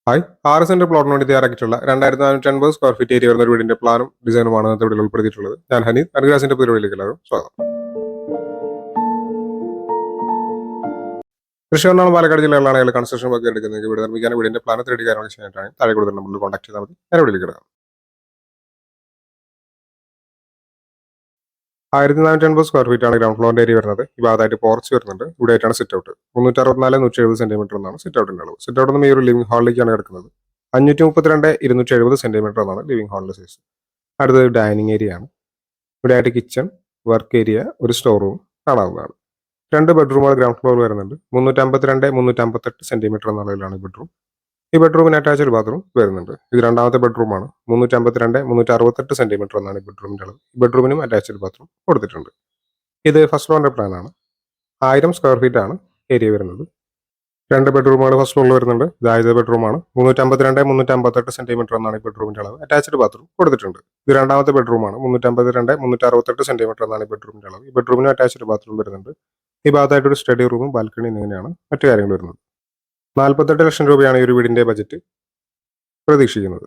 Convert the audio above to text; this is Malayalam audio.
ഹായ്, 6 സെന്റ് പ്ലോട്ടിന് വേണ്ടി തയ്യാറാക്കിയിട്ടുള്ള 2450 സ്ക്വയർ ഫീറ്റ് ഏരിയ വരുന്ന ഒരു വീടിന്റെ പ്ലാനും ഡിസൈനുമാണ് ഇന്നത്തെ വീഡിയോയിൽ ഉൾപ്പെടുത്തിയിട്ടുള്ളത്. ഞാൻ ഹനീഫ്, അൻഗ്രാസിന്റെ പരിപാടിയിലേക്ക് എല്ലാവരും സ്വാഗതം. തൃശ്ശൂരിനാണ് പാലക്കാട് ജില്ലകളിലാണ് കൺസ്ട്രക്ഷൻ വർക്ക് എടുക്കുന്നത്. വീട് നിർമ്മിക്കാൻ വീടിന്റെ പ്ലാൻ 3D കാര്യങ്ങൾ ചെയ്യാനായിട്ടാണ് താഴെ കൂടുതൽ നമ്പറിൽ കോൺടാക്ട് ചെയ്താൽ മതി. ഞാൻ വീട്ടിലേക്ക് കിടക്കാം. 1450 സ്ക്വയർ ഫീറ്റ് ആണ് ഗ്രൗണ്ട് ഫ്ലോറിന്റെ ഏരിയ വരുന്നത്. ഈ ഭാഗത്തായിട്ട് പോർച്ച് വരുന്നുണ്ട്. ഇവിടെ ആയിട്ടാണ് സിറ്റ് ഔട്ട്. 364-170 സെന്റിമീറ്റർ എന്നാണ് സിറ്റ് ഔട്ടിന്റെ അളവ്. സിറ്റ് ഔട്ട് ഈ ഒരു ലിവിംഗ് ഹാളിലേക്കാണ് കിടക്കുന്നത്. 532-270 സെന്റിമീറ്റർ എന്നാണ് ലിവിംഗ് ഹാളിന്റെ സൈസ്. അടുത്തത് ഡൈനിങ് ഏരിയ ആണ്. ഇവിടെ ആയിട്ട് കിച്ചൺ, വർക്ക് ഏരിയ, ഒരു സ്റ്റോർ റൂം കാണാവുന്നതാണ്. 2 ബെഡ്റൂമുകൾ ഗ്രൗണ്ട് ഫ്ലോർ വരുന്നുണ്ട്. 352-358 സെന്റിമീറ്റർ എന്ന അളവിലാണ് ബെഡ്റൂം. ഈ ബെഡ്റൂമിന് അറ്റാച്ച്ഡ് ബാത്റൂം വരുന്നുണ്ട്. ഇത് രണ്ടാമത്തെ ബെഡ്റൂമാണ്. 352-368 സെന്റിമീറ്റർ എന്നാണ് ഈ ബെഡ്റൂമിന്റെ അളവ്. ഈ ബെഡ്റൂമിനും അറ്റാച്ച്ഡ് ബാത്റൂം കൊടുത്തിട്ടുണ്ട്. ഇത് ഫസ്റ്റ് ഫ്ലോറിന്റെ പ്ലാൻ ആണ്. 1000 സ്ക്വയർ ഫീറ്റ് ആണ് ഏരിയ വരുന്നത്. 2 ബെഡ്റൂമുകൾ ഫസ്റ്റ് ഫ്ലോറിൽ വരുന്നുണ്ട്. ഇത് ആദ്യത്തെ ബെഡ്റൂമാണ്. 352-358 സെന്റിമീറ്റർ എന്നാണ് ഈ ബെഡ്റൂമിന്റെ അളവ്. അറ്റാച്ച്ഡ് ബാത്റൂം കൊടുത്തിട്ടുണ്ട്. ഇത് രണ്ടാമത്തെ ബെഡ്റൂമാണ്. 352-368 സെന്റിമീറ്റർ എന്നാണ് ഈ ബെഡ്റൂമിന്റെ അളവ്. ഈ ബെഡ്റൂമിനും അറ്റാച്ച്ഡ് ബാത്റൂം വരുന്നുണ്ട്. ഈ ഭാഗത്തായിട്ട് ഒരു സ്റ്റഡി റൂമും ബാൽക്കണി എന്നിങ്ങനെയാണ് മറ്റു കാര്യങ്ങൾ വരുന്നത്. 48 ലക്ഷം രൂപയാണ് ഈ ഒരു വീടിന്റെ ബജറ്റ് പ്രതീക്ഷിക്കുന്നത്.